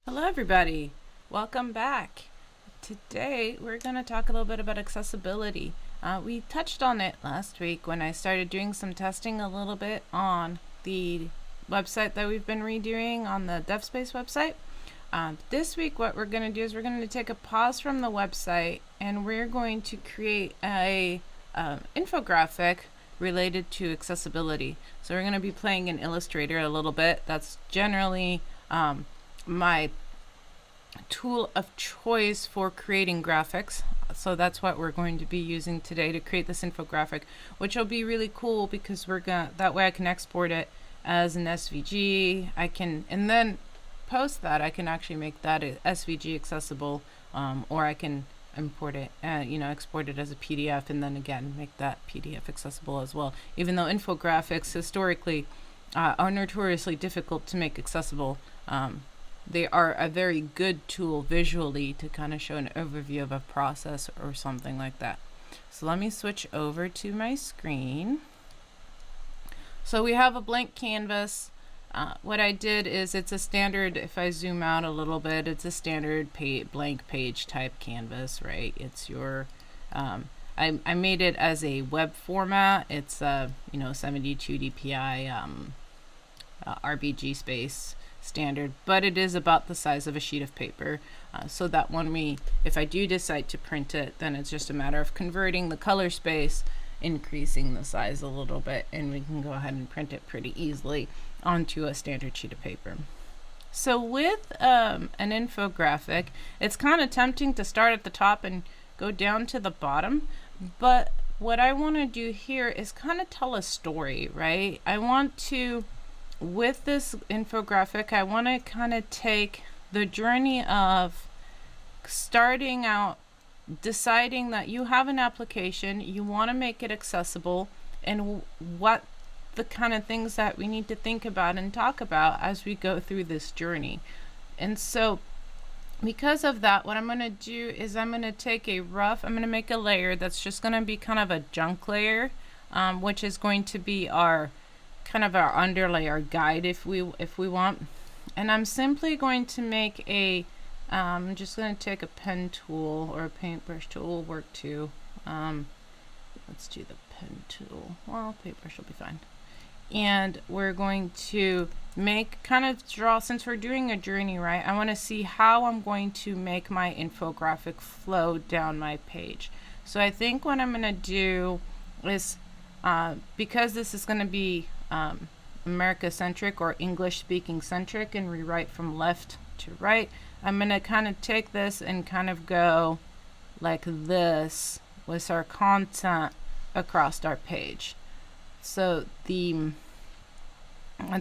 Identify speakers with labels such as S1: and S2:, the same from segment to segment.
S1: Hello everybody, welcome back. Today we're going to talk a little bit about accessibility. We touched on it last week when I started doing some testing a little bit on the website that we've been redoing on the DevSpace website. This week what we're going to do is we're going to take a pause from the website and we're going to create a infographic related to accessibility. So we're going to be playing in Illustrator a little bit. That's generally my tool of choice for creating graphics. So that's what we're going to be using today to create this infographic, which will be really cool because that way I can export it as an SVG. And then post that I can actually make that SVG accessible, or I can import it, export it as a PDF, and then again make that PDF accessible as well. Even though infographics historically are notoriously difficult to make accessible, they are a very good tool visually to kind of show an overview of a process or something like that. So let me switch over to my screen. So we have a blank canvas. What I did is it's a standard, if I zoom out a little bit, it's a standard blank page type canvas, right? It's your, I made it as a web format. It's 72 dpi RBG space standard, but it is about the size of a sheet of paper, so that if I do decide to print it, then it's just a matter of converting the color space, increasing the size a little bit, and we can go ahead and print it pretty easily onto a standard sheet of paper. So with an infographic, it's kind of tempting to start at the top and go down to the bottom, but what I want to do here is kind of tell a story, right? With this infographic, I want to kind of take the journey of starting out, deciding that you have an application, you want to make it accessible, and what the kind of things that we need to think about and talk about as we go through this journey. And so because of that, what I'm going to do is I'm going to make a layer that's just going to be kind of a junk layer, which is going to be our underlay, our guide if we want. And I'm simply going to make I'm just going to take a pen tool or a paintbrush tool, will work too. Let's do the pen tool. Well, paintbrush will be fine. And we're going to draw, since we're doing a journey, right? I want to see how I'm going to make my infographic flow down my page. So I think what I'm going to do is, because this is going to be America-centric or English-speaking centric and rewrite from left to right, I'm going to kind of take this and kind of go like this with our content across our page. So it's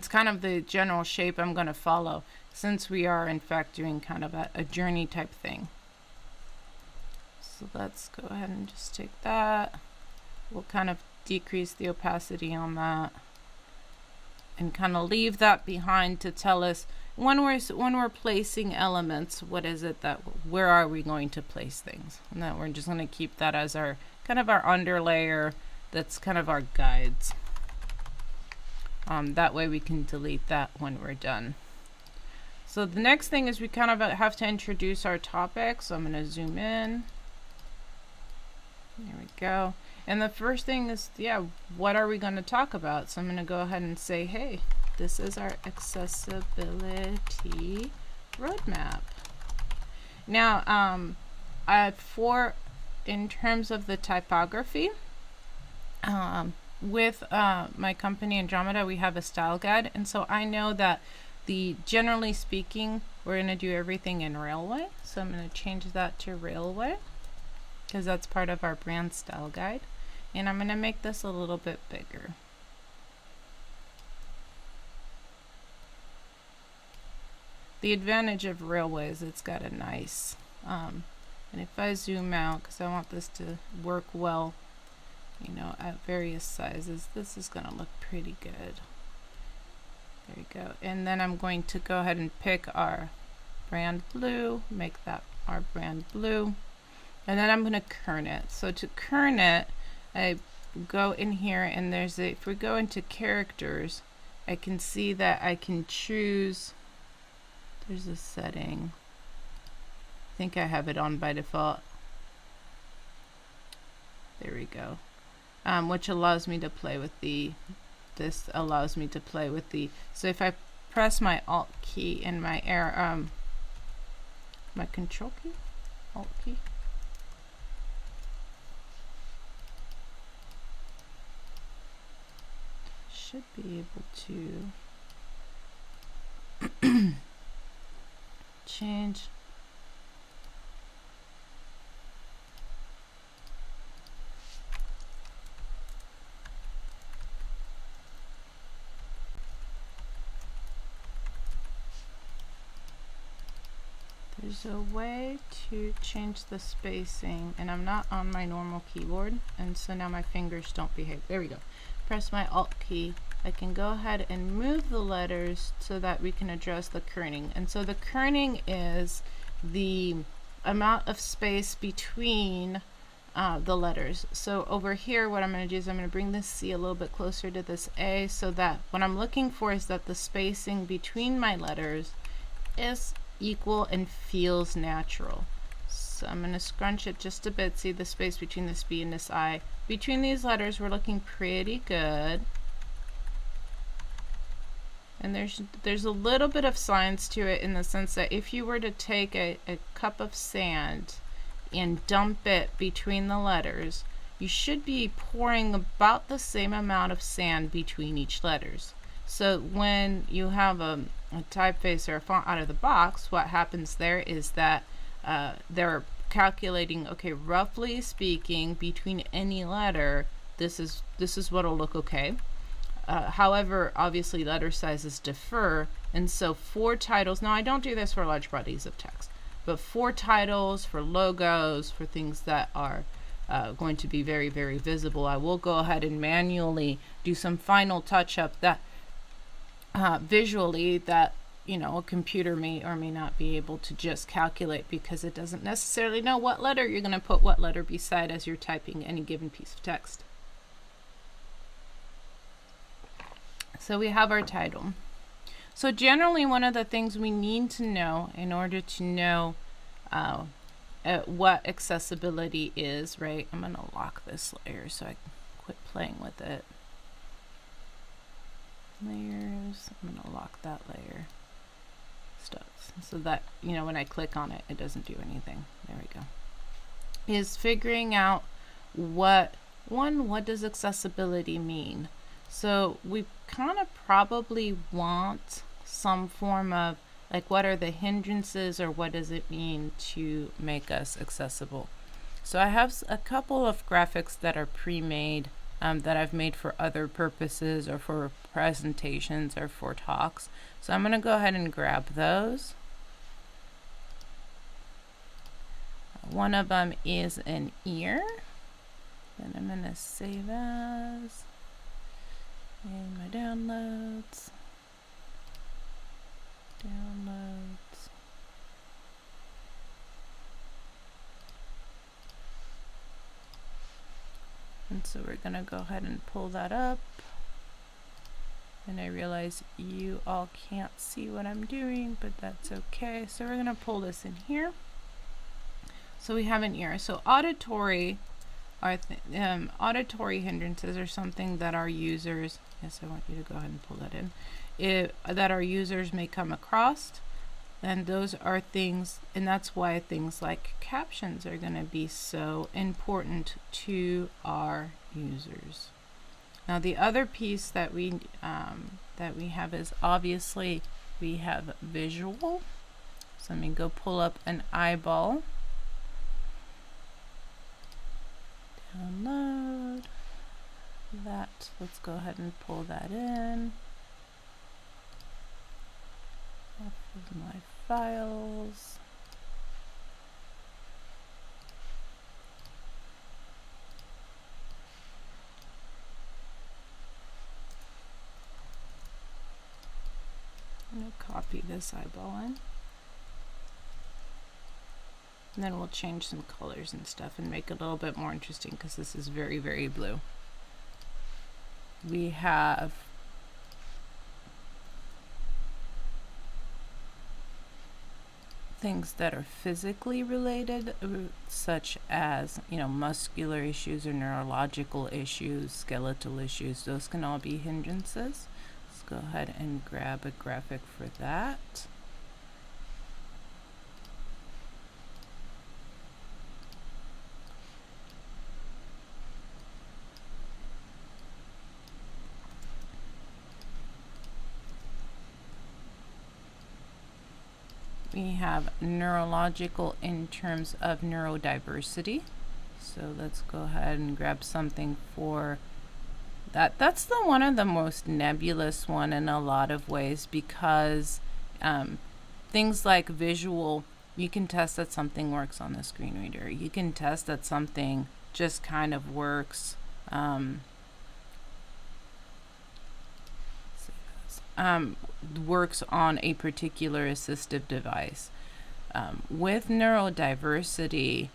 S1: kind of the general shape I'm going to follow, since we are in fact doing kind of a journey type thing. So let's go ahead and just take that. We'll kind of decrease the opacity on that and kind of leave that behind to tell us when we're placing elements, where are we going to place things, and that we're just going to keep that as our kind of our underlayer. That's kind of our guides. That way we can delete that when we're done. So the next thing is we kind of have to introduce our topic. So I'm going to zoom in. There we go. And the first thing is, what are we going to talk about? So I'm going to go ahead and say, hey, this is our accessibility roadmap. Now, in terms of the typography, with my company Andromeda, we have a style guide, and so I know that generally speaking, we're going to do everything in Railway. So I'm going to change that to Railway, because that's part of our brand style guide. And I'm going to make this a little bit bigger. The advantage of Railway is it's got a nice, and if I zoom out, because I want this to work well, at various sizes, this is going to look pretty good. There we go. And then I'm going to go ahead and pick our brand blue, make that our brand blue. And then I'm going to kern it. So to kern it, I go in here and if we go into characters, I can see that I can choose There's a setting. I think I have it on by default. There we go. Which allows me to play with the, this allows me to play with the, so if I press my Alt key and my my Control key, Alt key, should be able to change. There's a way to change the spacing, and I'm not on my normal keyboard, and so now my fingers don't behave. There we go. Press my Alt key. I can go ahead and move the letters so that we can address the kerning. And so the kerning is the amount of space between the letters. So over here, what I'm going to do is I'm going to bring this C a little bit closer to this A, so that what I'm looking for is that the spacing between my letters is equal and feels natural. So I'm going to scrunch it just a bit. See the space between this B and this I. Between these letters, we're looking pretty good. And there's a little bit of science to it, in the sense that if you were to take a cup of sand and dump it between the letters, you should be pouring about the same amount of sand between each letters. So when you have a typeface or a font out of the box, what happens there is that they're calculating, okay, roughly speaking, between any letter, this is what'll look okay. However, obviously letter sizes differ, and so for titles, now I don't do this for large bodies of text, but for titles, for logos, for things that are going to be very, very visible, I will go ahead and manually do some final touch-up that visually, that, you know, a computer may or may not be able to just calculate, because it doesn't necessarily know what letter you're going to put what letter beside as you're typing any given piece of text. So we have our title. So generally, one of the things we need to know in order to know what accessibility is, right? I'm going to lock this layer so I can quit playing with it. Layers, I'm going to lock that layer. Stuff. So that, you know, when I click on it, it doesn't do anything. There we go. Is figuring out what does accessibility mean? So we kind of probably want some form of, like, what are the hindrances, or what does it mean to make us accessible? So I have a couple of graphics that are pre-made, that I've made for other purposes, or for presentations, or for talks. So I'm going to go ahead and grab those. One of them is an ear. Then I'm going to save as in my downloads. And so we're going to go ahead and pull that up. And I realize you all can't see what I'm doing, but that's okay. So we're going to pull this in here. So we have an ear. So auditory are auditory hindrances are something that our users, yes, I want you to go ahead and pull that in, that our users may come across. And those are things, and that's why things like captions are going to be so important to our users. Now the other piece that we have is, obviously we have visual. So let me go pull up an eyeball. Download that. Let's go ahead and pull that in. Off of my files. I'm going to copy this eyeball in. And then we'll change some colors and stuff and make it a little bit more interesting, because this is very, very blue. We have things that are physically related, such as, muscular issues or neurological issues, skeletal issues. Those can all be hindrances. Let's go ahead and grab a graphic for that. We have neurological in terms of neurodiversity. So let's go ahead and grab something for that. That's the one of the most nebulous one in a lot of ways, because things like visual, you can test that something works on the screen reader. You can test that something just kind of works. Works on a particular assistive device. With neurodiversity,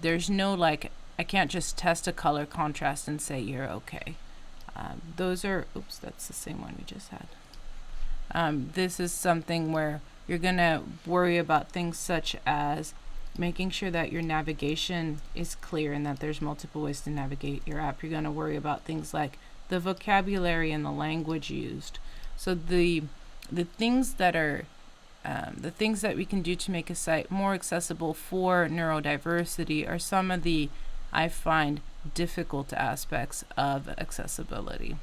S1: there's no I can't just test a color contrast and say you're okay. Those are, oops, that's the same one we just had. This is something where you're gonna worry about things such as making sure that your navigation is clear and that there's multiple ways to navigate your app. You're gonna worry about things like the vocabulary and the language used. So the things that are the things that we can do to make a site more accessible for neurodiversity are some of the, I find, difficult aspects of accessibility.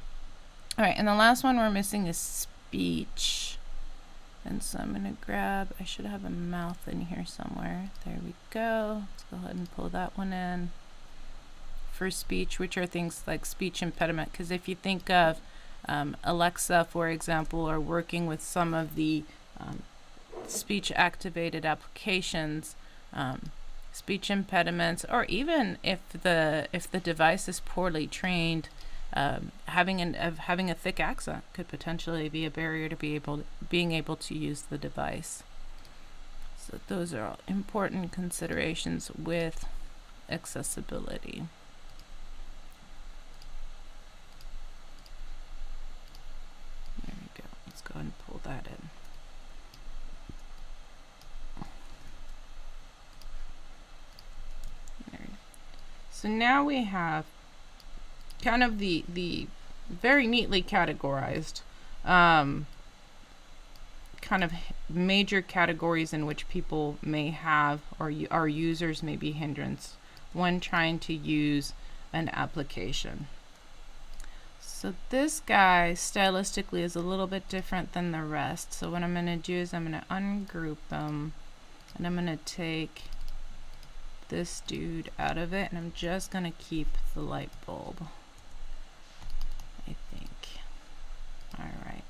S1: All right, and the last one we're missing is speech. And so I'm gonna grab, I should have a mouth in here somewhere. There we go. Let's go ahead and pull that one in. For speech, which are things like speech impediment, because if you think of Alexa, for example, or working with some of the speech activated applications, speech impediments, or even if the device is poorly trained, having a thick accent could potentially be a barrier to being able to use the device. So those are all important considerations with accessibility. There we go. Let's go ahead and pull that in. So now we have kind of the very neatly categorized kind of major categories in which people may have, or our users may be hindrance when trying to use an application. So this guy stylistically is a little bit different than the rest. So what I'm going to do is I'm going to ungroup them, and I'm going to take this dude out of it, and I'm just going to keep the light bulb, I think. Alright.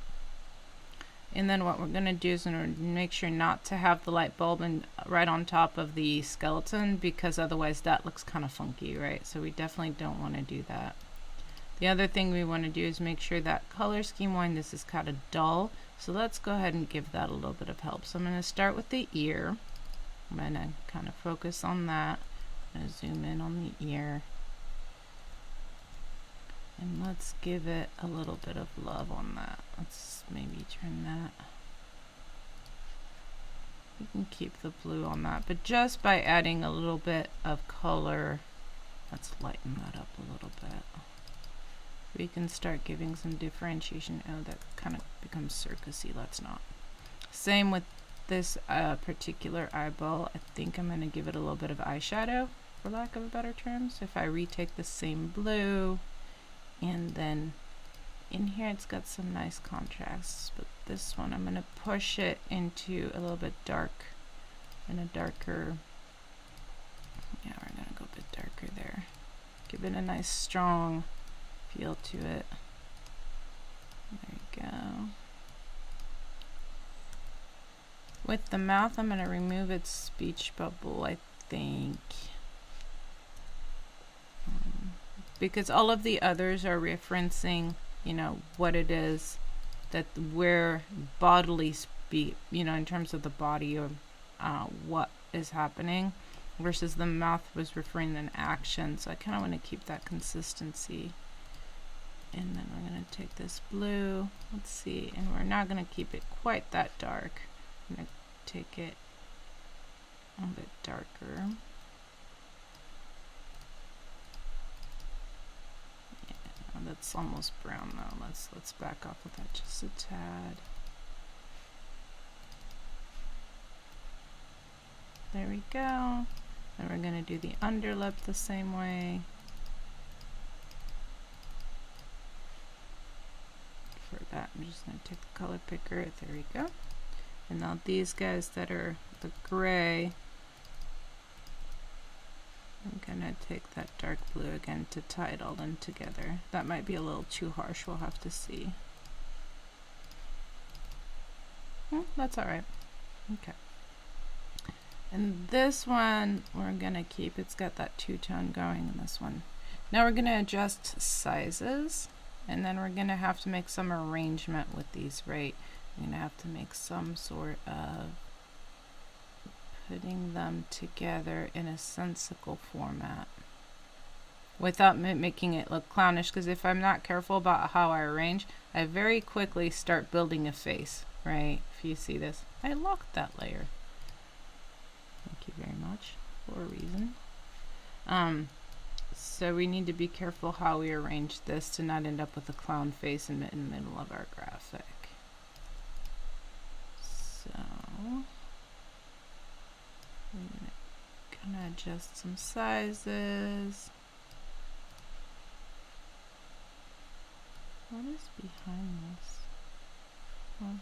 S1: And then what we're going to do is make sure not to have the light bulb right on top of the skeleton, because otherwise that looks kind of funky, right? So we definitely don't want to do that. The other thing we want to do is make sure that color scheme line, this is kind of dull. So let's go ahead and give that a little bit of help. So I'm going to start with the ear. I'm going to kind of focus on that. I'm going to zoom in on the ear. And let's give it a little bit of love on that. Let's maybe turn that. We can keep the blue on that, but just by adding a little bit of color, let's lighten that up a little bit. We can start giving some differentiation. Oh, that kind of becomes circusy. Let's not. Same with this particular eyeball. I think I'm going to give it a little bit of eyeshadow, for lack of a better term. So if I retake the same blue, and then in here it's got some nice contrasts, but this one I'm going to push it into a little bit dark, and a darker, yeah, we're going to go a bit darker there. Give it a nice strong feel to it. There you go. With the mouth, I'm going to remove its speech bubble, I think. Because all of the others are referencing, what it is that where bodily speak, in terms of the body, or what is happening, versus the mouth was referring to an action. So I kind of want to keep that consistency. And then we're going to take this blue, let's see, and we're not going to keep it quite that dark. I'm going to take it A bit darker. Yeah, that's almost brown though. Let's back off with that just a tad. There we go. And we're going to do the underlip the same way. For that, I'm just going to take the color picker. There we go. And now these guys that are the gray, I'm going to take that dark blue again to tie it all in together. That might be a little too harsh. We'll have to see. That's all right. Okay. And this one we're gonna keep, it's got that two-tone going in this one. Now we're gonna adjust sizes, and then we're gonna have to make some arrangement with these, right? We're gonna have to make some sort of putting them together in a sensical format without making it look clownish, because if I'm not careful about how I arrange, I very quickly start building a face, right? If you see this, I locked that layer. Thank you very much, for a reason. So we need to be careful how we arrange this to not end up with a clown face in the middle of our graphic. So I'm gonna adjust some sizes. What is behind this? Oh.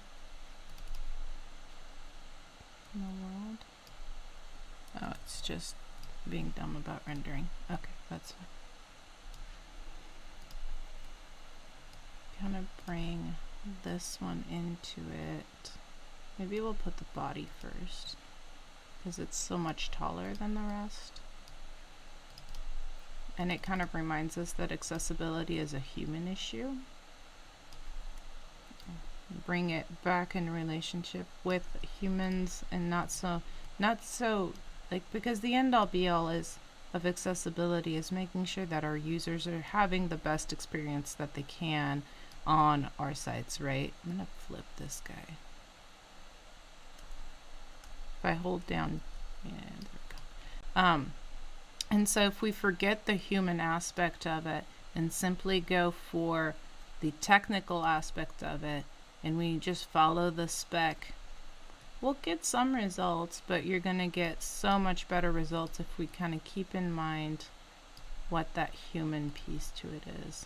S1: In the world? Oh, it's just being dumb about rendering. Okay, that's fine. Kind of bring this one into it. Maybe we'll put the body first, because it's so much taller than the rest. And it kind of reminds us that accessibility is a human issue. Bring it back in relationship with humans, and not so like, because the end all be all of accessibility is making sure that our users are having the best experience that they can on our sites, right? I'm gonna flip this guy. If I hold down, yeah, there we go. And so if we forget the human aspect of it and simply go for the technical aspect of it, and we just follow the spec, we'll get some results, but you're going to get so much better results if we kind of keep in mind what that human piece to it is.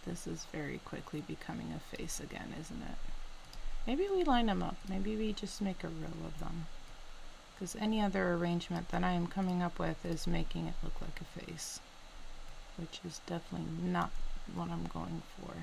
S1: This is very quickly becoming a face again, isn't it? Maybe we line them up. Maybe we just make a row of them, because any other arrangement that I am coming up with is making it look like a face, which is definitely not what I'm going for.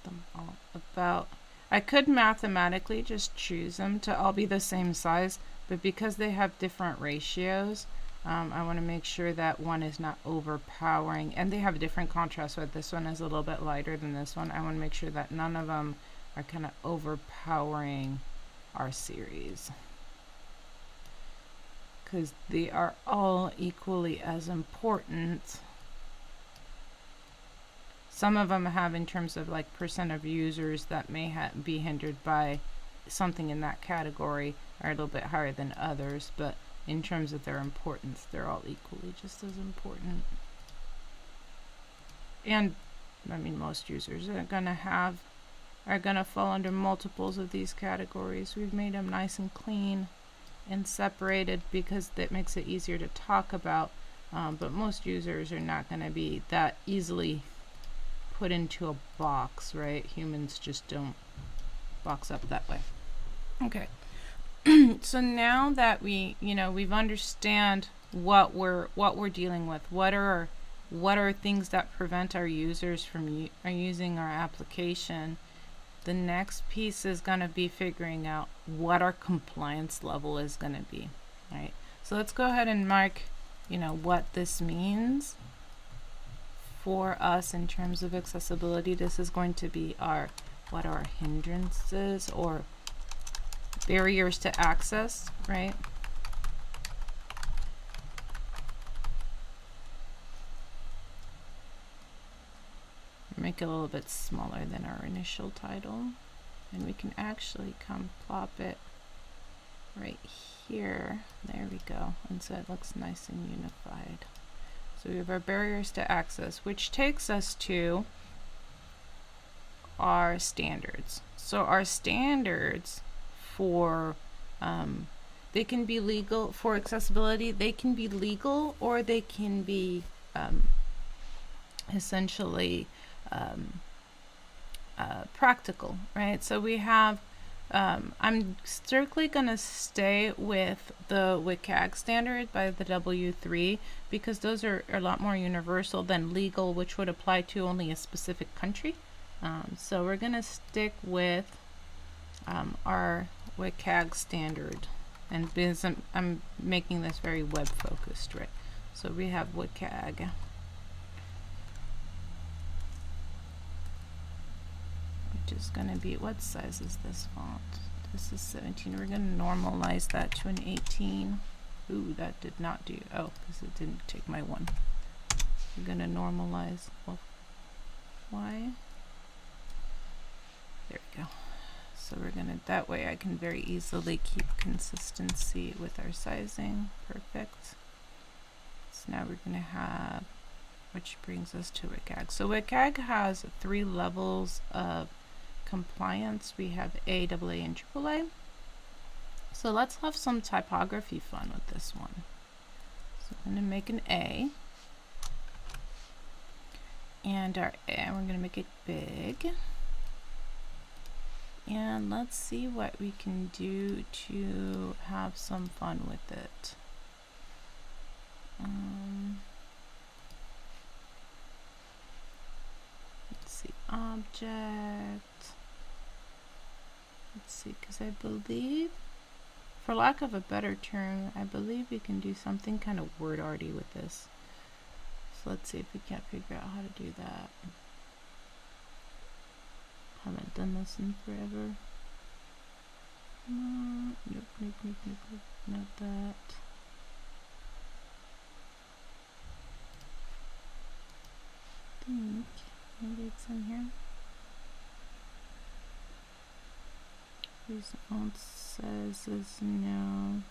S1: Them all about. I could mathematically just choose them to all be the same size, but because they have different ratios, I want to make sure that one is not overpowering, and they have different contrast. But this one is a little bit lighter than this one. I want to make sure that none of them are kind of overpowering our series, because they are all equally as important. Some of them have, in terms of like percent of users that may be hindered by something in that category, are a little bit higher than others, but in terms of their importance, they're all equally just as important. And I mean, most users are gonna fall under multiples of these categories. We've made them nice and clean and separated because that makes it easier to talk about, but most users are not going to be that easily put into a box, right? Humans just don't box up that way. Okay. So now that we've understand what we're dealing with, what are things that prevent our users from using our application, the next piece is going to be figuring out what our compliance level is going to be, right? So let's go ahead and mark, what this means for us in terms of accessibility. This is going to be what our hindrances or barriers to access, right? Make it a little bit smaller than our initial title. And we can actually come plop it right here. There we go. And so it looks nice and unified. So we have our barriers to access, which takes us to our standards. So our standards for they can be legal for accessibility. They can be legal, or they can be essentially practical, right? So we have I'm strictly going to stay with the WCAG standard by the W3 because those are a lot more universal than legal, which would apply to only a specific country. So we're going to stick with our WCAG standard, and because I'm making this very web focused, right? So we have WCAG. Which is going to be, what size is this font? This is 17. We're going to normalize that to an 18. Ooh, that did not do, oh, because it didn't take my one. We're going to normalize, well, why? There we go. So we're going to, that way I can very easily keep consistency with our sizing. Perfect. So now we're going to have, which brings us to WCAG. So WCAG has 3 levels of compliance. We have A, AA, and AAA. So let's have some typography fun with this one. So I'm going to make an A. And our A, we're going to make it big. And let's see what we can do to have some fun with it. Let's see, object. Let's see, because I believe, for lack of a better term, I believe we can do something kind of word arty with this. So let's see if we can't figure out how to do that. Haven't done this in forever. Nope, not that. I think maybe it's in here. These font sizes, no.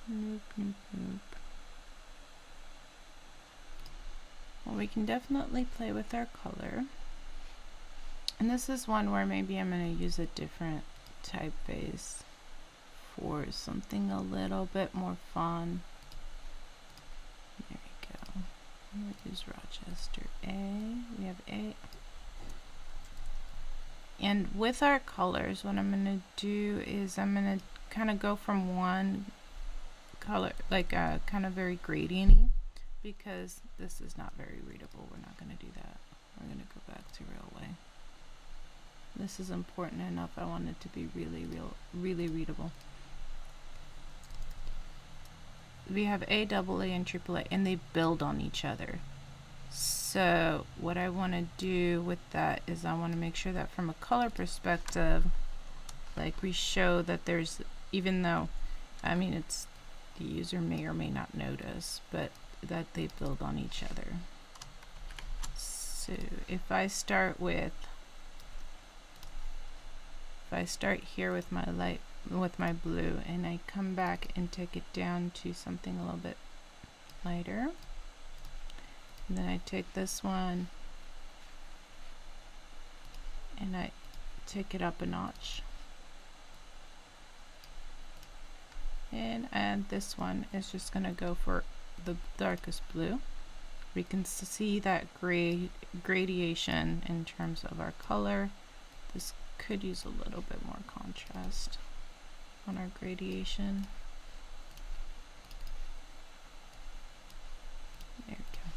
S1: Nope. Well, we can definitely play with our color. And this is one where maybe I'm going to use a different typeface for something a little bit more fun. There we go. I'm going to use Rochester A. We have A. And with our colors, what I'm going to do is I'm going to kind of go from one color, like kind of very gradient-y, because this is not very readable. We're not going to do that. We're going to go back to Railway. This is important enough. I want it to be really readable. We have A, AA, and AAA, and they build on each other. So what I want to do with that is I want to make sure that from a color perspective, like we show that there's, even though, I mean, it's, the user may or may not notice, but that they build on each other. So if I start here with my light, with my blue, and I come back and take it down to something a little bit lighter, and then I take this one and I take it up a notch, and this one is just going to go for the darkest blue. We can see that gradation in terms of our color. This could use a little bit more contrast on our gradation. There we go.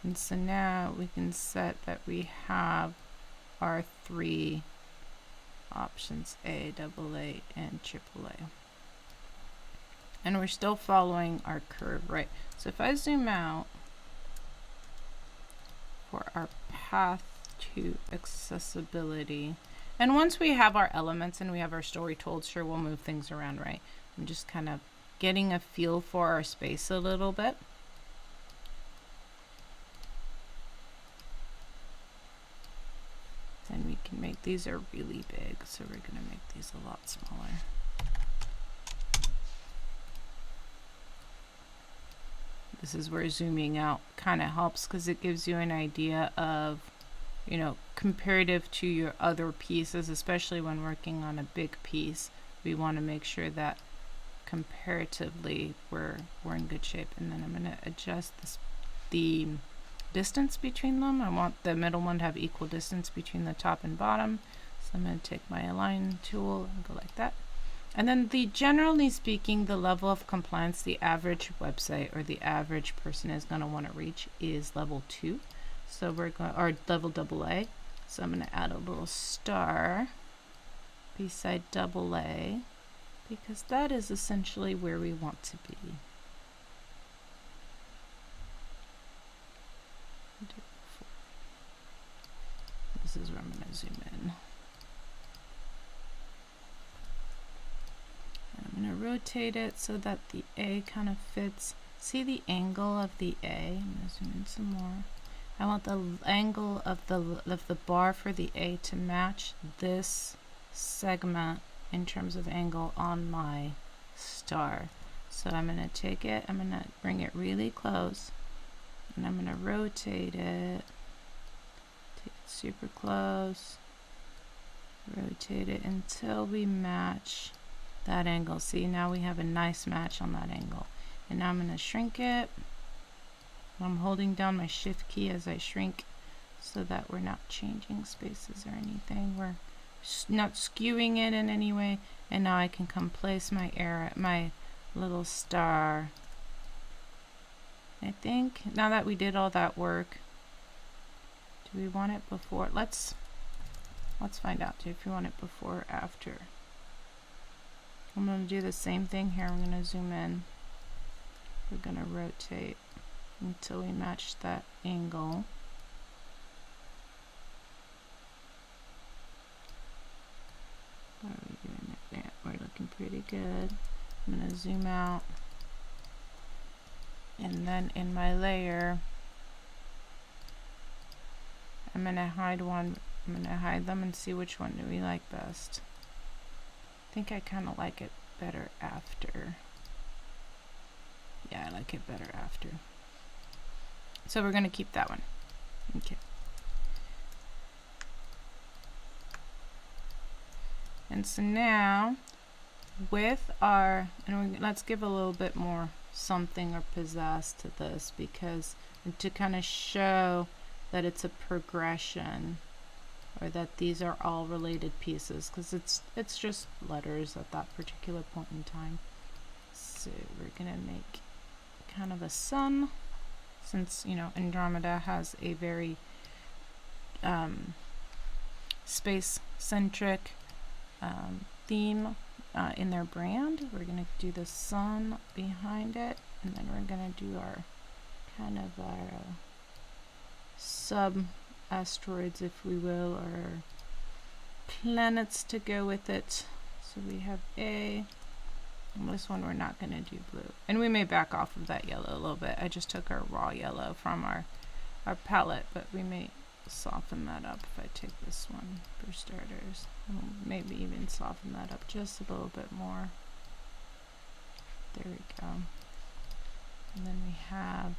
S1: And so now we can set that we have our 3 options, A, AA, and AAA. And we're still following our curve, right? So if I zoom out for our path to accessibility, and once we have our elements and we have our story told, sure, we'll move things around, right? I'm just kind of getting a feel for our space a little bit. can make these are really big, so we're going to make these a lot smaller. This is where zooming out kind of helps, because it gives you an idea of, you know, comparative to your other pieces, especially when working on a big piece. We want to make sure that comparatively we're in good shape. And then I'm going to adjust the distance between them. I want the middle one to have equal distance between the top and bottom. So I'm going to take my align tool and go like that. And then generally speaking, the level of compliance the average website or the average person is going to want to reach is level 2. So we're going, or level AA. So I'm going to add a little star beside AA, because that is essentially where we want to be. This is where I'm going to zoom in. I'm going to rotate it so that the A kind of fits. See the angle of the A? I'm going to zoom in some more. I want the angle of the bar for the A to match this segment in terms of angle on my star. So I'm going to take it, I'm going to bring it really close, and I'm going to rotate it. Take it super close. Rotate it until we match that angle. See, now we have a nice match on that angle. And now I'm going to shrink it. I'm holding down my shift key as I shrink so that we're not changing spaces or anything. We're not skewing it in any way. And now I can come place my little star. I think now that we did all that work, do we want it before? Let's find out if we want it before or after. I'm going to do the same thing here. I'm going to zoom in. We're going to rotate until we match that angle. How are we doing it? Yeah, we're looking pretty good. I'm going to zoom out. And then in my layer, I'm going to hide one. I'm going to hide them and see which one do we like best. I think I kind of like it better after. Yeah, I like it better after. So we're going to keep that one. Okay. And so now with our, let's give a little bit more something or pizzazz to this, because to kind of show that it's a progression, or that these are all related pieces, because it's just letters at that particular point in time. So we're gonna make kind of a sun, since you know Andromeda has a very space-centric theme in their brand. We're gonna do the sun behind it, and then we're gonna do our kind of our sub asteroids, if we will, or planets to go with it. So we have A. And this one we're not going to do blue, and we may back off of that yellow a little bit. I just took our raw yellow from our palette, but we may soften that up if I take this one for starters. Maybe even soften that up just a little bit more. There we go. And then we have,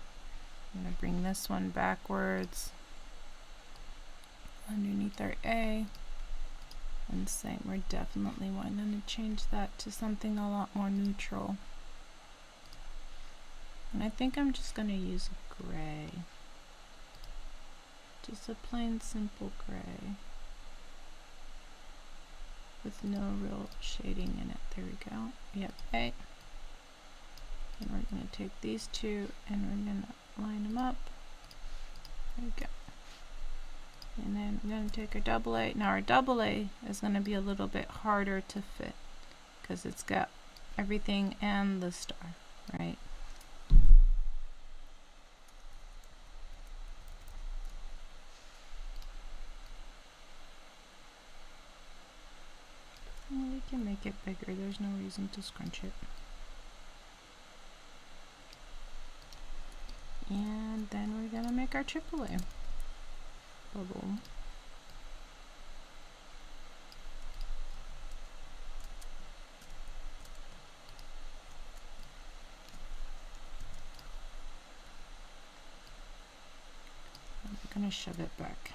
S1: I'm going to bring this one backwards underneath our A, and same, we're definitely wanting to change that to something a lot more neutral. And I think I'm just going to use a gray, just a plain simple gray with no real shading in it. There we go. Yep, A. And we're going to take these two and we're going to line them up. There we go. And then we're going to take our double A. Now our double A is going to be a little bit harder to fit because it's got everything and the star, right? Well, we can make it bigger. There's no reason to scrunch it. And then we're going to make our AAA bubble. gonna shove it back.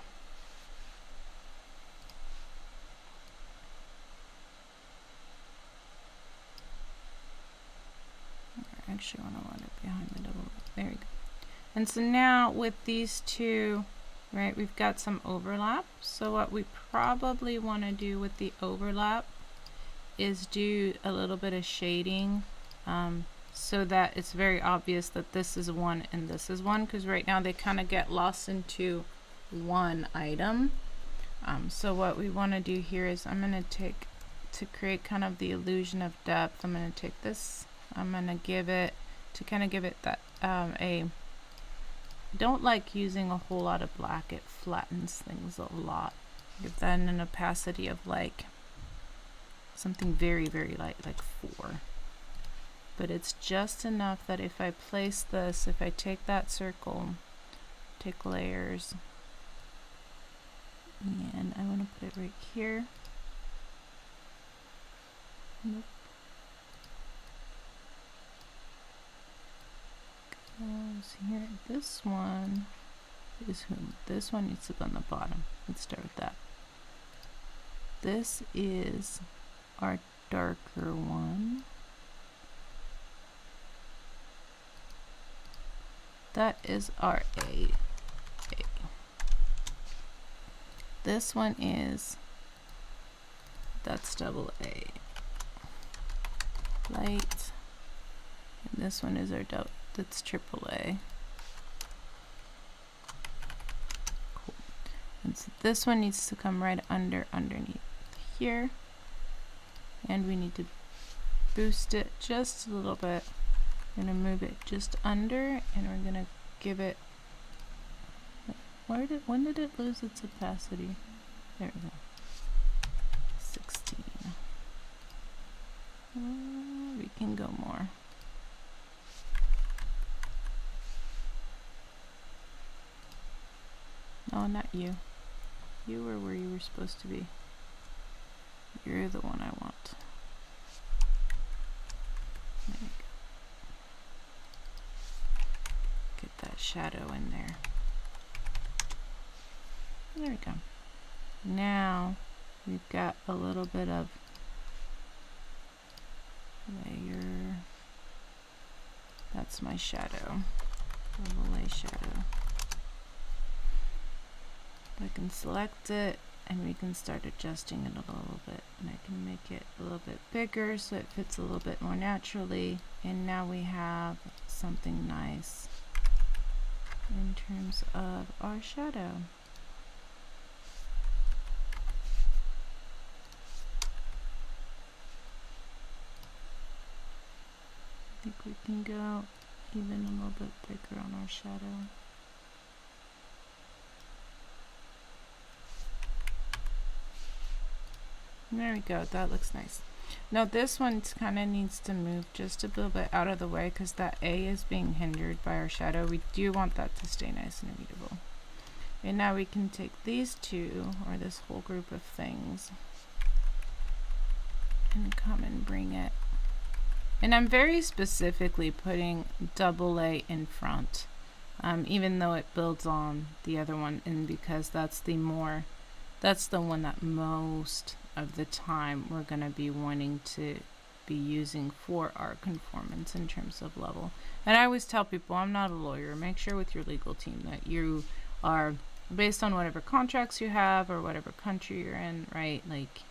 S1: Actually, I want it behind the double. There we go. And so now with these two, right, we've got some overlap. So what we probably want to do with the overlap is do a little bit of shading, so that it's very obvious that this is one and this is one, because right now they kind of get lost into one item. So what we want to do here is I'm going to take, to create kind of the illusion of depth, I'm going to take this, I'm going to give it, to kind of give it that, don't like using a whole lot of black, it flattens things a lot. Give that an opacity of like something very, very light, like 4. But it's just enough that if I place this, if I take that circle, take layers, and I want to put it right here. Nope. Goes here. This one is whom? This one needs to go on the bottom. Let's start with that. This is our darker one. That is our A. This one is, that's double A. Light. And this one is our that's triple A. Cool. And so this one needs to come right underneath here. And we need to boost it just a little bit. We're going to move it just under, and we're going to give it, when did it lose its opacity? There we go. 16. We can go more. No, not you. You were where you were supposed to be. You're the one I want. There you go. Get that shadow in there. There we go. Now we've got a little bit of layer. That's my shadow. Double A shadow. I can select it and we can start adjusting it a little bit, and I can make it a little bit bigger so it fits a little bit more naturally, and now we have something nice in terms of our shadow. I think we can go even a little bit bigger on our shadow. There we go, that looks nice. Now this one kind of needs to move just a little bit out of the way because that A is being hindered by our shadow. We do want that to stay nice and readable. And now we can take these two, or this whole group of things, and come and bring it. And I'm very specifically putting double A in front, even though it builds on the other one, and because that's the one that most of the time we're going to be wanting to be using for our conformance in terms of level. And I always tell people, I'm not a lawyer. Make sure with your legal team that you are, based on whatever contracts you have or whatever country you're in, right? Like,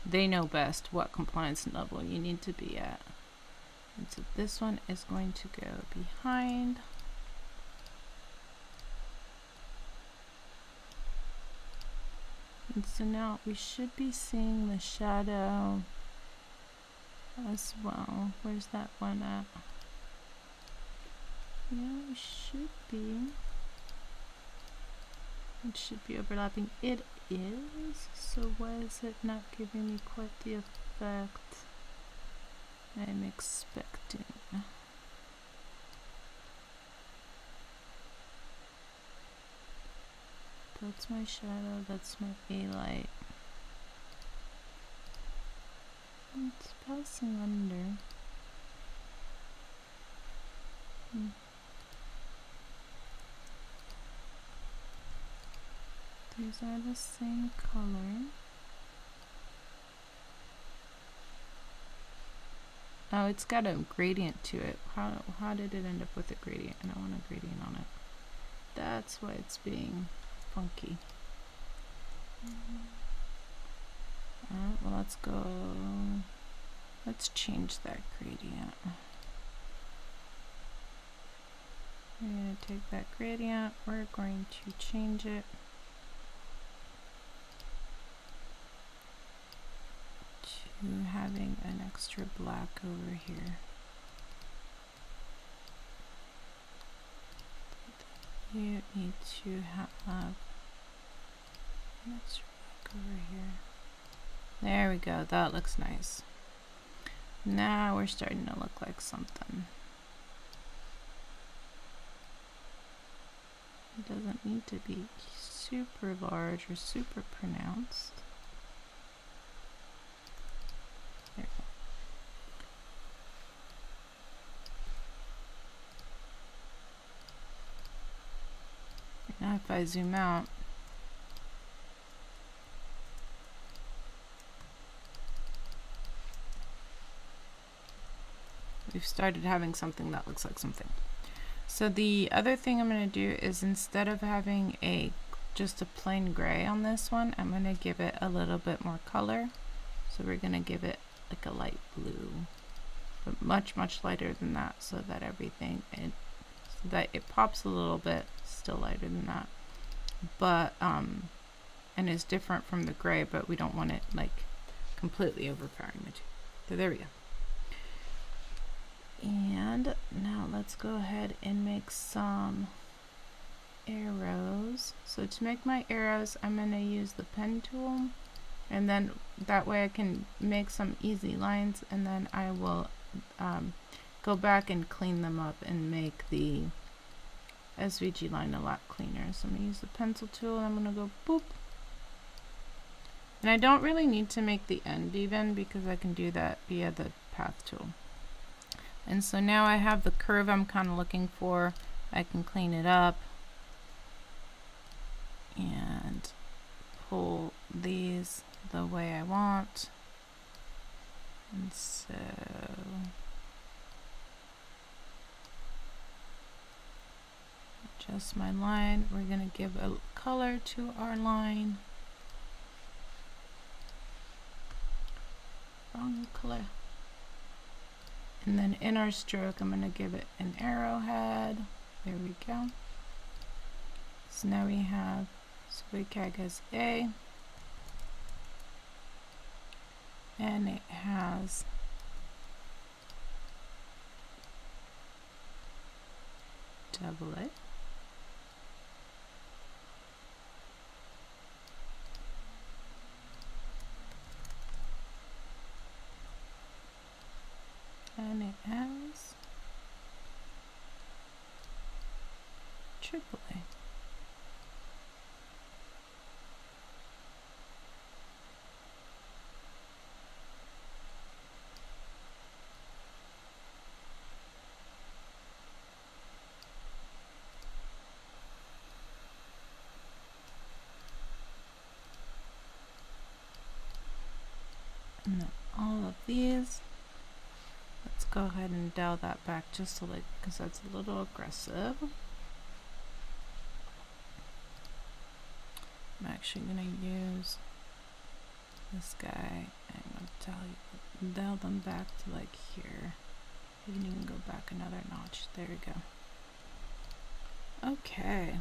S1: they know best what compliance level you need to be at. And so this one is going to go behind. And so now we should be seeing the shadow as well. Where's that one at? Yeah, we should be. It should be overlapping. It is. So why is it not giving me quite the effect I'm expecting? That's my shadow, that's my A light. It's passing under. These are the same color. Oh, it's got a gradient to it. How did it end up with a gradient? I don't want a gradient on it. That's why it's being funky. Well, let's change that gradient. We're going to take that gradient, we're going to change it to having an extra black over here. You need to have an extra black over here. There we go, that looks nice. Now we're starting to look like something. It doesn't need to be super large or super pronounced. There we go. Now if I zoom out, we've started having something that looks like something. So the other thing I'm going to do is, instead of having just a plain gray on this one, I'm going to give it a little bit more color. So we're going to give it like a light blue, but much lighter than that, so that it pops a little bit, still lighter than that, but and is different from the gray, but we don't want it like completely overpowering the two. So there we go. And now let's go ahead and make some arrows. So to make my arrows, I'm going to use the pen tool, and then that way I can make some easy lines, and then I will go back and clean them up and make the SVG line a lot cleaner. So I'm going to use the pencil tool, and I'm going to go boop. And I don't really need to make the end even, because I can do that via the path tool. And so now I have the curve I'm kind of looking for. I can clean it up and pull these the way I want. And so adjust my line. We're going to give a color to our line. Wrong color. And then in our stroke, I'm going to give it an arrowhead. There we go. So now we have SWGCAG as A, and it has double A. And it has triple A. And then all of these. Let's go ahead and dial that back just a little, because that's a little aggressive. I'm actually going to use this guy, and I'm going to dial them back to like here. You can even go back another notch. There we go. Okay.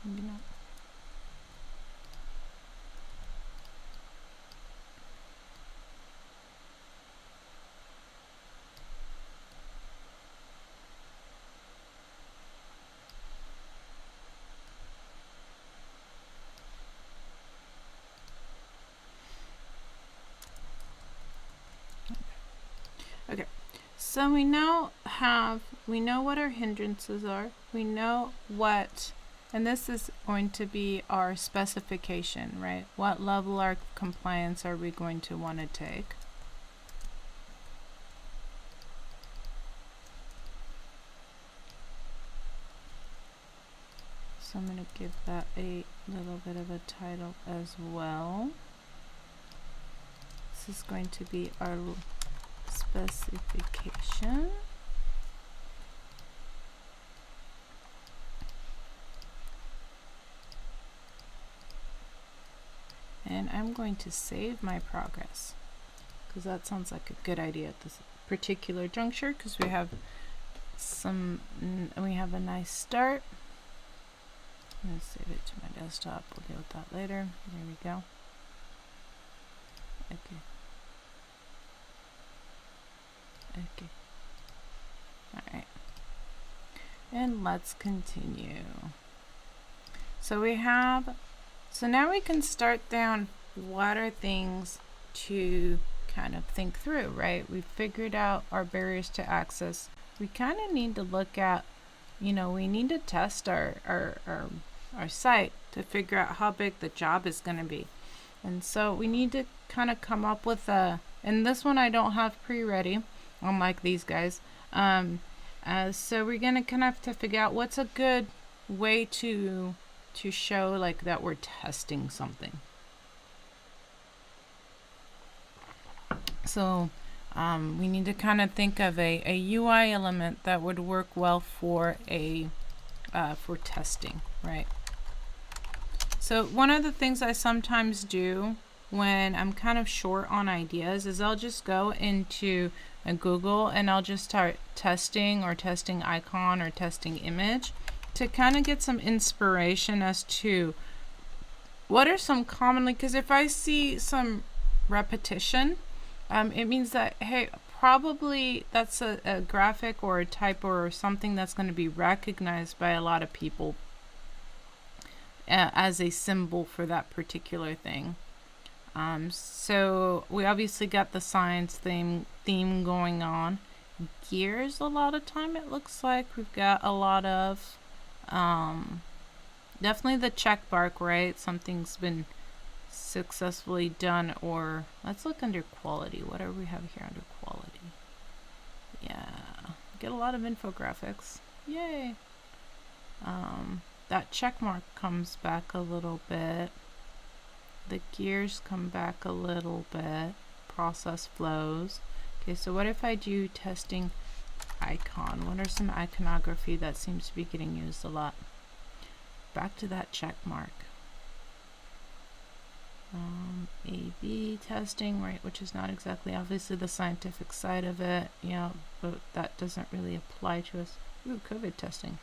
S1: Maybe not. Okay, so we know what our hindrances are. We know what And this is going to be our specification, right? What level of compliance are we going to want to take? So I'm going to give that a little bit of a title as well. This is going to be our specification. And I'm going to save my progress because that sounds like a good idea at this particular juncture, because we have a nice start. I'm going to save it to my desktop. We'll deal with that later. There we go. Okay. Okay. Alright. And let's continue. So now we can start down what are things to kind of think through, right? We've figured out our barriers to access. We kind of need to look at, we need to test our site to figure out how big the job is going to be. And so we need to kind of come up with and this one I don't have pre-ready, unlike these guys. So we're going to kind of have to figure out what's a good way to show like that we're testing something. So we need to kind of think of a UI element that would work well for for testing, right? So one of the things I sometimes do when I'm kind of short on ideas is I'll just go into Google and I'll just start testing or testing icon or testing image to kind of get some inspiration as to what are some commonly, because if I see some repetition, it means that, hey, probably that's a graphic or a type or something that's going to be recognized by a lot of people as a symbol for that particular thing. So we obviously got the science theme going on. Gears, a lot of time it looks like we've got a lot of definitely the check mark, right? Something's been successfully done. Or let's look under quality. What do we have here under quality? Yeah, get a lot of infographics. Yay. That check mark comes back a little bit. The gears come back a little bit. Process flows. Okay, so what if I do testing icon? What are some iconography that seems to be getting used a lot? Back to that check mark. A/B testing, right, which is not exactly obviously the scientific side of it, yeah, but that doesn't really apply to us. Ooh, COVID testing.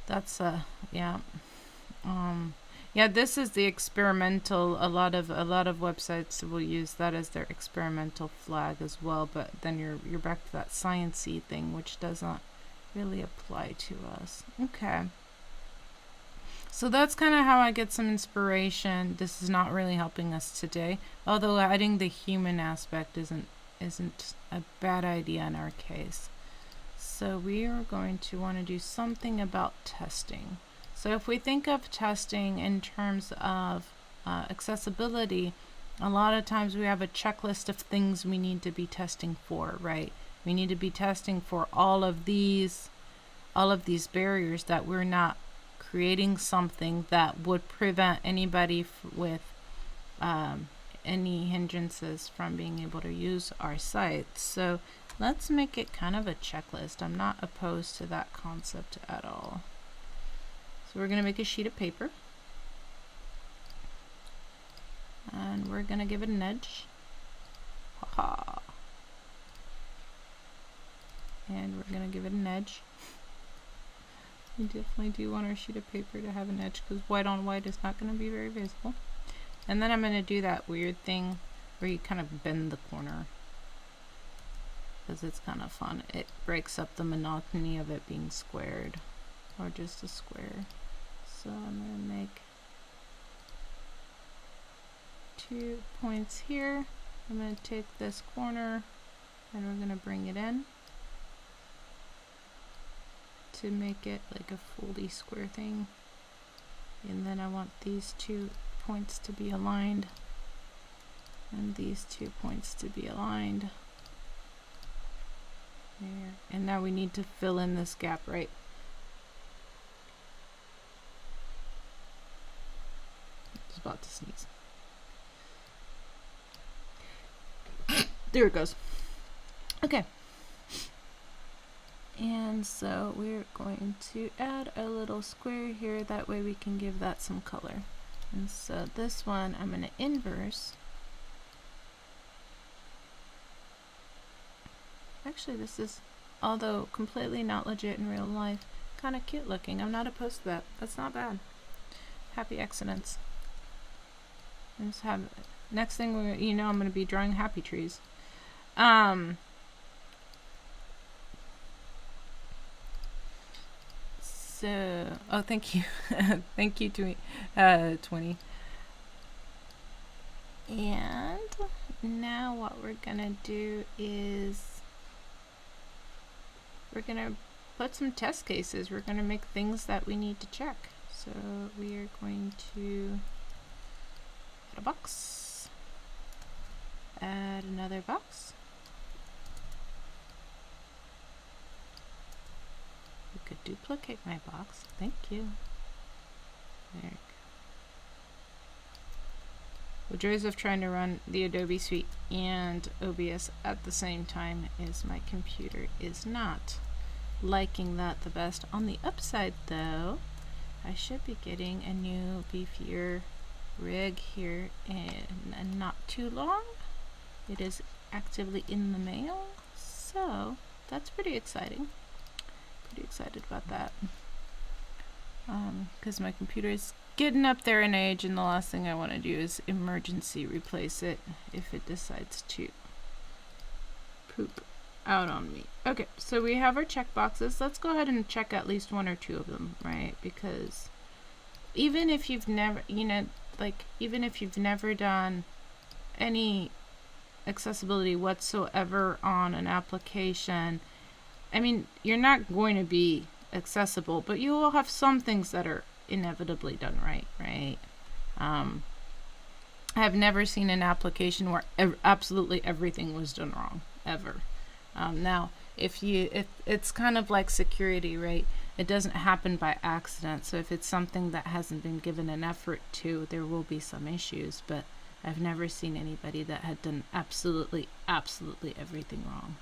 S1: That's yeah. Yeah, this is the experimental. A lot of websites will use that as their experimental flag as well, but then you're back to that sciencey thing, which doesn't really apply to us. Okay. So that's kind of how I get some inspiration. This is not really helping us today, although adding the human aspect isn't a bad idea in our case. So we are going to want to do something about testing. So if we think of testing in terms of accessibility, a lot of times we have a checklist of things we need to be testing for, right? We need to be testing for all of these barriers, that we're not creating something that would prevent anybody with any hindrances from being able to use our site. So let's make it kind of a checklist. I'm not opposed to that concept at all. So we're going to make a sheet of paper. And we're going to give it an edge. Ha-ha. And we're going to give it an edge. We definitely do want our sheet of paper to have an edge, because white on white is not going to be very visible. And then I'm going to do that weird thing where you kind of bend the corner, because it's kind of fun. It breaks up the monotony of it being squared, or just a square. So I'm going to make 2 points here. I'm going to take this corner and we're going to bring it in to make it like a fully square thing. And then I want these 2 points to be aligned. And these 2 points to be aligned. There. And now we need to fill in this gap, right? I was about to sneeze. There it goes. Okay. And so we're going to add a little square here. That way we can give that some color. And so this one I'm going to inverse. Actually, this is, although completely not legit in real life, kind of cute looking. I'm not opposed to that. That's not bad. Happy accidents. And just have, next thing you know, I'm going to be drawing happy trees. So, oh, thank you. Thank you, 20. And now what we're going to do is we're going to put some test cases. We're going to make things that we need to check. So we are going to add a box, add another box. We could duplicate my box. Thank you. There we go. The joys of trying to run the Adobe Suite and OBS at the same time is my computer is not liking that the best. On the upside though, I should be getting a new beefier rig here in not too long. It is actively in the mail, so that's pretty exciting. Pretty excited about that. Because my computer is getting up there in age, and the last thing I want to do is emergency replace it if it decides to poop out on me. Okay, so we have our check boxes. Let's go ahead and check at least 1 or 2 of them, right? Because even if you've never, even if you've never done any accessibility whatsoever on an application, I mean, you're not going to be accessible, but you will have some things that are inevitably done right? I have never seen an application where absolutely everything was done wrong, ever. Now, if it's kind of like security, right? It doesn't happen by accident. So if it's something that hasn't been given an effort to, there will be some issues, but I've never seen anybody that had done absolutely everything wrong.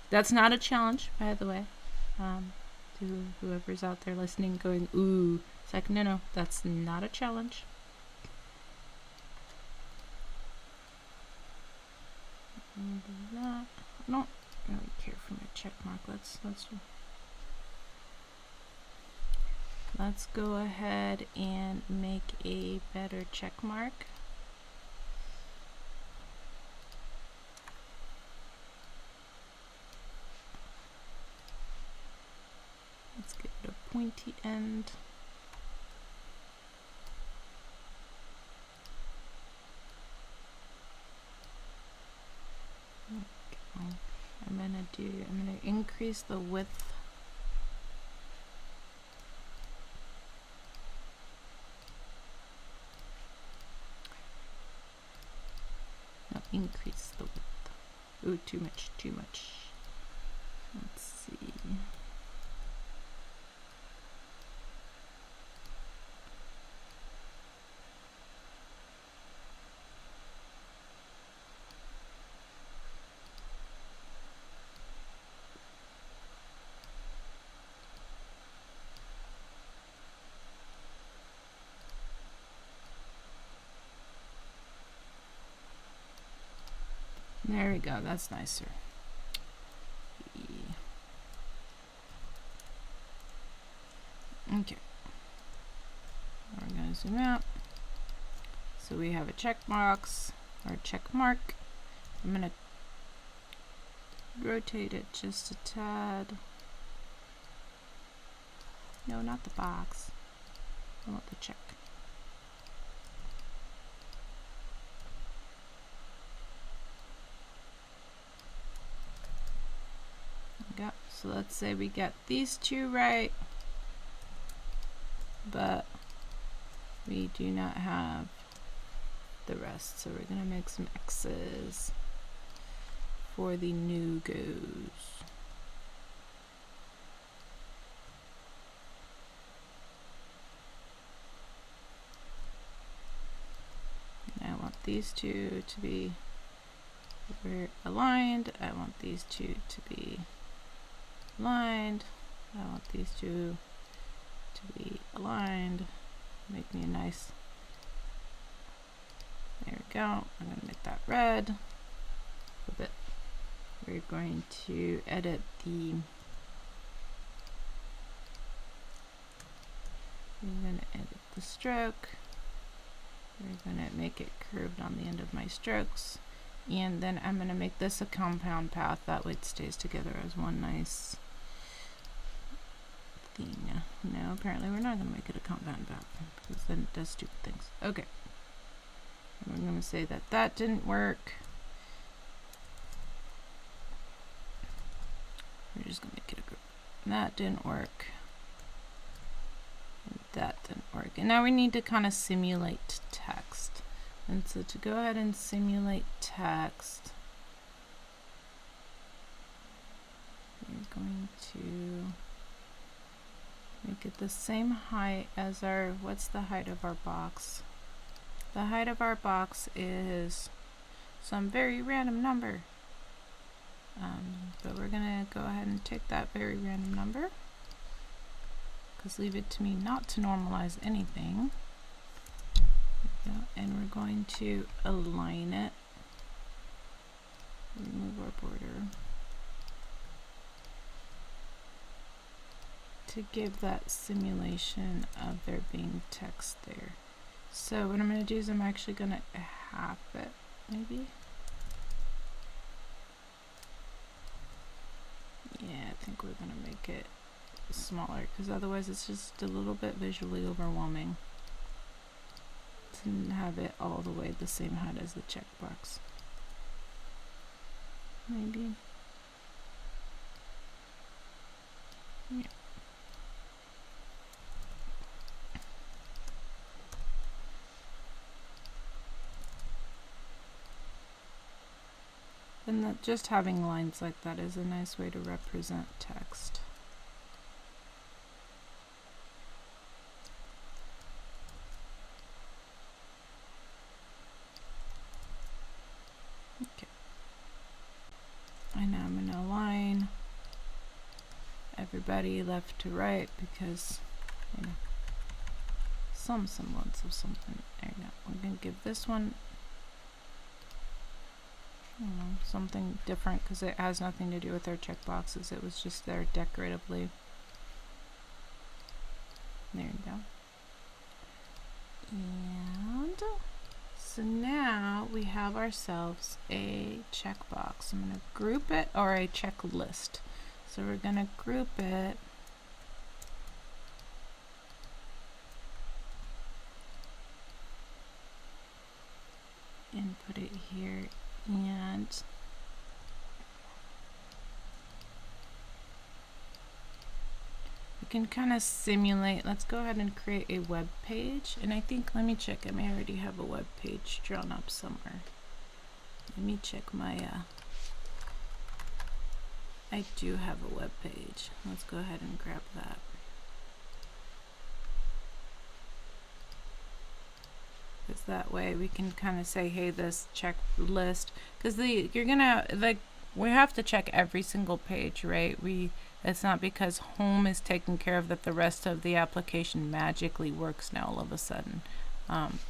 S1: That's not a challenge, by the way. To whoever's out there listening going, ooh, it's like, no, that's not a challenge. I don't really care for my check mark. Let's go ahead and make a better check mark. Let's give it a pointy end. Okay. I'm gonna increase the width. No, increase the width. Ooh, too much. Let's see. There we go, that's nicer. Okay. We're going to zoom out. So we have a check box, or check mark. I'm going to rotate it just a tad. No, not the box. I want the check. So So let's say we get these two right, but we do not have the rest. So we're going to make some X's for the no-goes. And I want these two to be aligned. I want these two to be aligned. I want these two to be aligned. Make me a nice, there we go. I'm going to make that red. Flip it. We're going to edit the, stroke. We're going to make it curved on the end of my strokes. And then I'm going to make this a compound path. That way it stays together as one nice thing. No, apparently we're not going to make it a compound path because then it does stupid things. Okay. And I'm going to say that that didn't work. We're just going to make it a group. That didn't work. And that didn't work. And now we need to kind of simulate text. And so to go ahead and simulate text, we're going to make it the same height as our, what's the height of our box? The height of our box is some very random number. But we're going to go ahead and take that very random number, because leave it to me not to normalize anything. And we're going to align it. Remove our border to give that simulation of there being text there. So what I'm going to do is I'm actually going to half it, maybe. Yeah, I think we're going to make it smaller because otherwise it's just a little bit visually overwhelming to have it all the way the same height as the checkbox. Maybe. Yeah. And that just having lines like that is a nice way to represent text. Okay. And now I'm going to align everybody left to right because, you know, some semblance of something. There you go. We're going to give this one something different because it has nothing to do with our checkboxes. It was just there decoratively. There you go. And so now we have ourselves a checkbox. I'm going to group it, or a checklist. So we're going to group it and put it here. And we can kind of simulate. Let's go ahead and create a web page. And I think, let me check, I may already have a web page drawn up somewhere. Let me check my, I do have a web page. Let's go ahead and grab that. Because that way we can kind of say, hey, this checklist, because you're gonna, like, we have to check every single page, right? It's not because home is taken care of that the rest of the application magically works now all of a sudden. And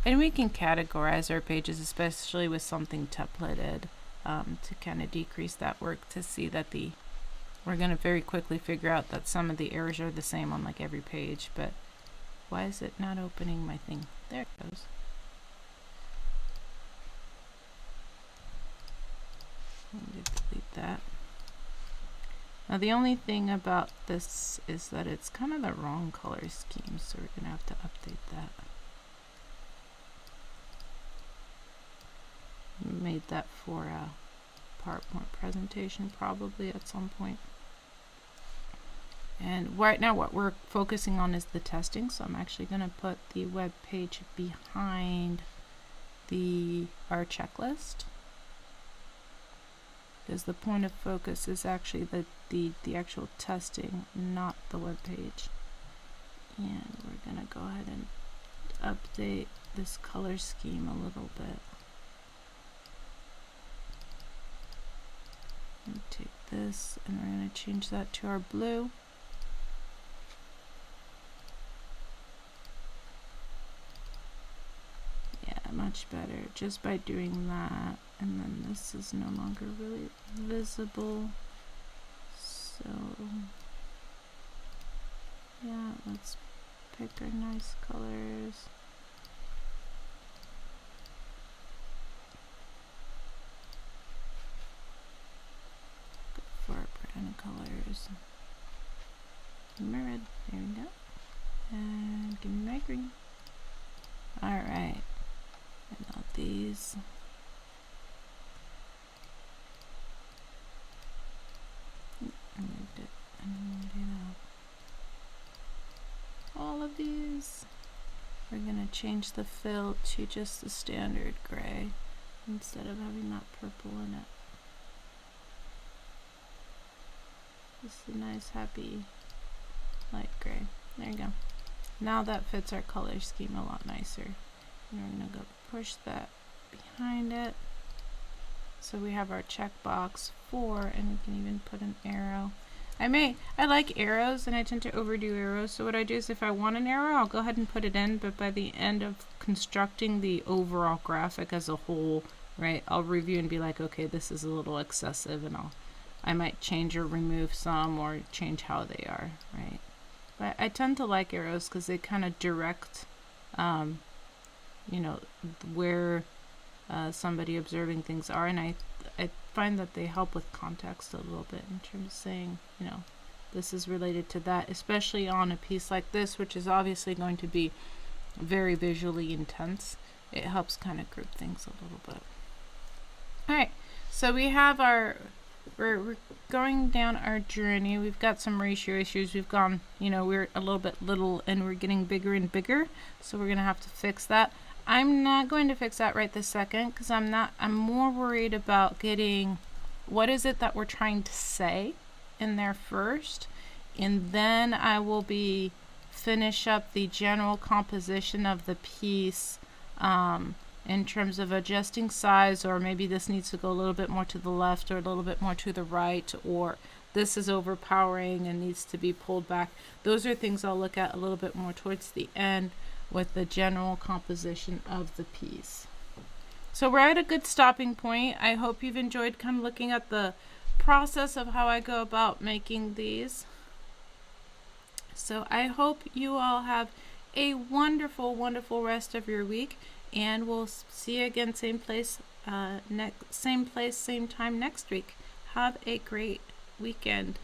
S1: we can categorize our pages, especially with something templated, to kind of decrease that work, to see that we're gonna very quickly figure out that some of the errors are the same on like every page. But why is it not opening my thing? There it goes. Delete that. Now the only thing about this is that it's kind of the wrong color scheme, so we're gonna have to update that. Made that for PowerPoint presentation probably at some point. And right now what we're focusing on is the testing, so I'm actually going to put the web page behind our checklist, because the point of focus is actually the actual testing, not the web page. And we're going to go ahead and update this color scheme a little bit. And take this and we're going to change that to our blue. Yeah, much better just by doing that. And then this is no longer really visible. So yeah, let's pick our nice colors. Go for our brown colors. Give me my red. There we go. And give me my green. Alright. And now these. I moved it. I didn't do that. All of these. We're going to change the fill to just the standard gray instead of having that purple in it. This is a nice happy light gray. There you go. Now that fits our color scheme a lot nicer. And we're going to go push that behind it. So we have our checkbox 4, and we can even put an arrow. I like arrows, and I tend to overdo arrows. So what I do is if I want an arrow, I'll go ahead and put it in, but by the end of constructing the overall graphic as a whole, right, I'll review and be like, okay, this is a little excessive, and I might change or remove some or change how they are, right? But I tend to like arrows because they kind of direct, you know, where somebody observing things are, and I find that they help with context a little bit in terms of saying, you know, this is related to that, especially on a piece like this, which is obviously going to be very visually intense. It helps kind of group things a little bit. Alright, so we have we're going down our journey. We've got some ratio issues. We've gone, you know, we're a little bit little and we're getting bigger and bigger, so we're gonna have to fix that. I'm not going to fix that right this second because I'm more worried about getting what is it that we're trying to say in there first, and then I will finish up the general composition of the piece in terms of adjusting size, or maybe this needs to go a little bit more to the left or a little bit more to the right, or this is overpowering and needs to be pulled back. Those are things I'll look at a little bit more towards the end with the general composition of the piece. So we're at a good stopping point. I hope you've enjoyed kind of looking at the process of how I go about making these. So I hope you all have a wonderful, wonderful rest of your week, and we'll see you again same place, same time next week. Have a great weekend.